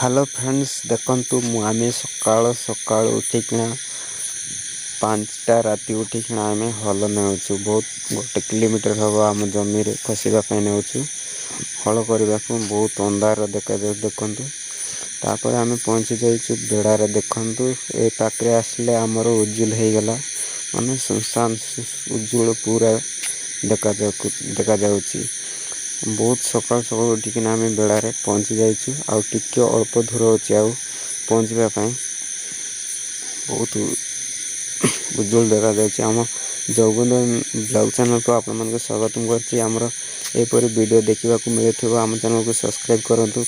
Hello friends देखंतु आम सकाल सकाल उठिकिना 5टा राति उठिकिना आम हल नेउछु बहुत 1 किलोमीटर हम आम जमी खसवाई नेउछु हल करने को बहुत अंधार देखा देखंतु तापर आम पहुँची जाइछु बेड़ार देखंतु ए पाखे आसले आमर उज्जुल हो गला माने सुनसान उज्जुल पूरा देखा जाउची बहुत सकाल सकाल उठिकिना आम बेड़ारे पहुँची जाइछु आउ टिके अल्प दूर अच्छे आउ पहुँचापी बहुत उज्जवल देखा जाउची आम जगबंधु ब्लॉग चैनल को आपण मन स्वागत करछि हमर एपरी वीडियो देखा मिलुथिबो आम चैनल को सब्सक्राइब करंतु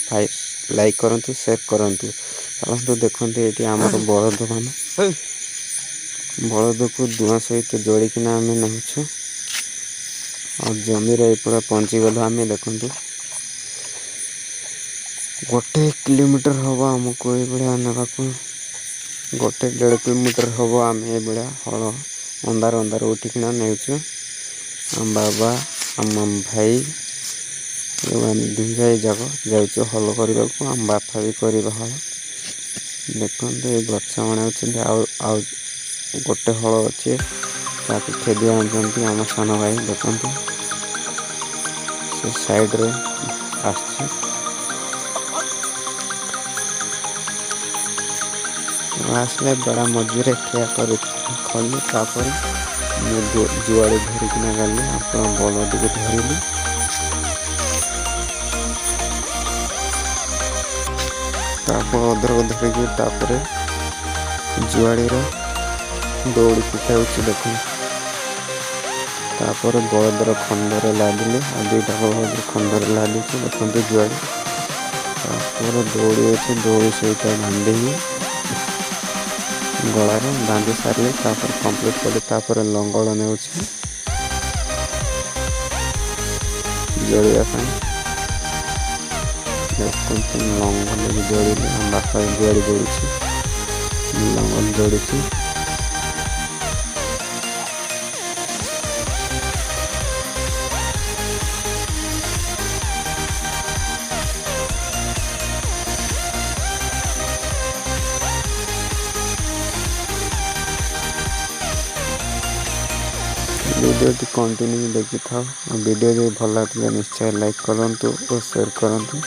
लाइक करंतु शेयर करंतु चलतु देखंतु एटी हमर बळद मान बळद को दुआ सहित जोड़िकिना आम नेउछु और जमी रे पूरा पहुँची गलु आम देखंतु 1 किलोमीटर हम आमको ये भाया नाकू 1.5 किलोमीटर हम आम ये भाया हल अंधार अंधार उठिकिना नेउछु आम बाबा आम भाई दुई भाई जाक जाऊँ हल करने को आम बापा भी कर हल देखते ये गच आने आउ गोटे हल अच्छे ताकि खेदी आनुंट आम सान भाई देखते से साइड रे आसले बड़ा मझे ठिया कर खली तापर जुआड़े धरिकिना गली आप बलद को धरली अदर को धरिकी तापर जुआड़ी दौड़ी पिटा देख तापर बलदर खंडर लादिले आ दुईटा बलद खंडर लादी देखते जुआड़ी तापर दौड़ी अच्छे दौड़ी सहित बांधी गलार बांधी सारे तापर कंप्लीट कले तापर लंगल ने जोड़िया देखते लंगल भी जोड़े आम बापा जुआड़ी जोड़ी लंगल जोड़ी वीडियो कंटिन्यू देखी था वीडियो जो भल लगे निश्चय लाइक करंतु और शेयर करंतु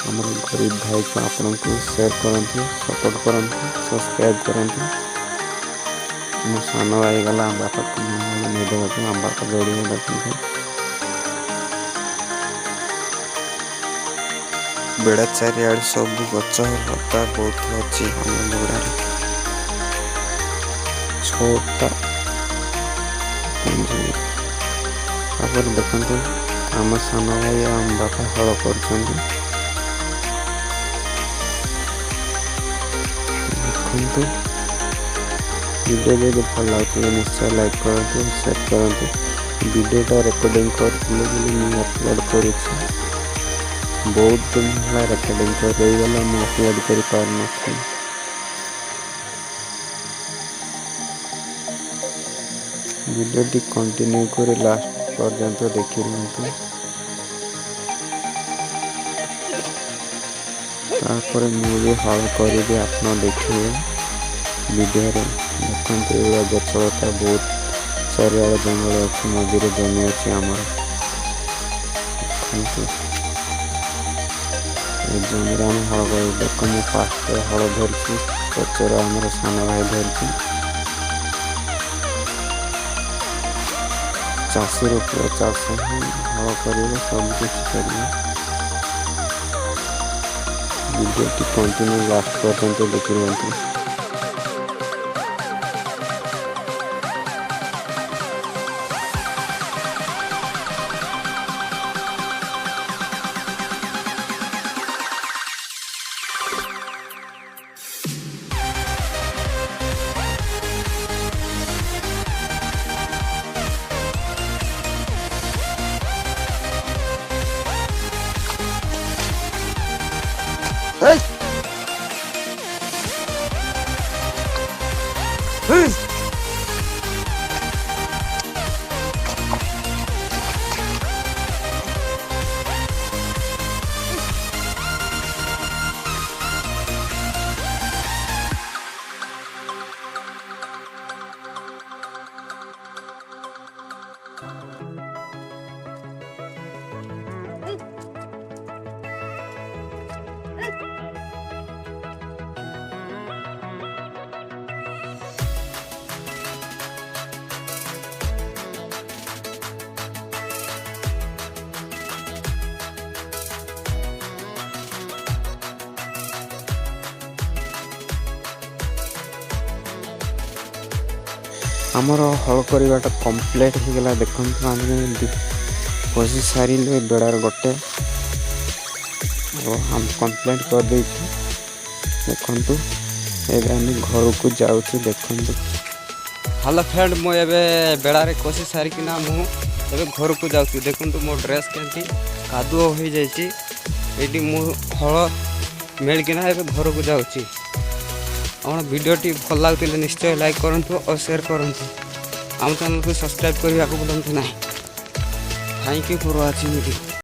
हमर गरीब भाई को आपन को शेयर करंतु सपोर्ट करंतु सब्सक्राइब करंतु मो सान भाई गला आम बापा को नहीं देवा आम बापा जोड़ी देखते बेड़ा चारिआड़ सब गच लता बहुत अच्छी आम बेड़ा छोटा तापर देखते आम सान भाई आम बापा हल कर वीडियो जो भल लगे निश्चय लाइक करूँ शेयर करूँ वीडियोटा रेकर्डिंग करते अपलोड कर बहुत दिन है रेकर्डिंग कर रहीगला मुझे अपलोड कर पार न वीडियो कंटिन्यू कर लास्ट पर्यंत देखी रुहतु तापर मुझे हल करी आप देखिए वीडियो देखते ये गछलता बहुत चारिआड़ जंगल अच्छे मझे जमी अच्छे आमर जमी आम हल कर देख मुझे फास्ट हल धरती पचर आमर सान भाई धरती चाषी रूपये चाष हल कर सबकि करेंगे वीडियो कंटिन्यू लास्ट पर्यंत देखी रुहतु आमर हल करवाटा कम्प्लीट हो गला। देखो आम पशि सारे बेड़ार गोटे हम कम्प्लीट कर दे। देखु आम घर को जाऊँ। देखु हेलो फ्रेंड, मुझे बेड़ारे कषि सारिकिना मुझे घर को जाऊँ। देखु मो ड्रेस के कादुओ हो जाइए मु हल मेलकिना घर को जाऊँ। आप वीडियोटी भल लगुले निश्चय लाइक करूँ और शेयर करूँ। आम चैनल को सब्सक्राइब करने को भूलु ना। Thank you for watching.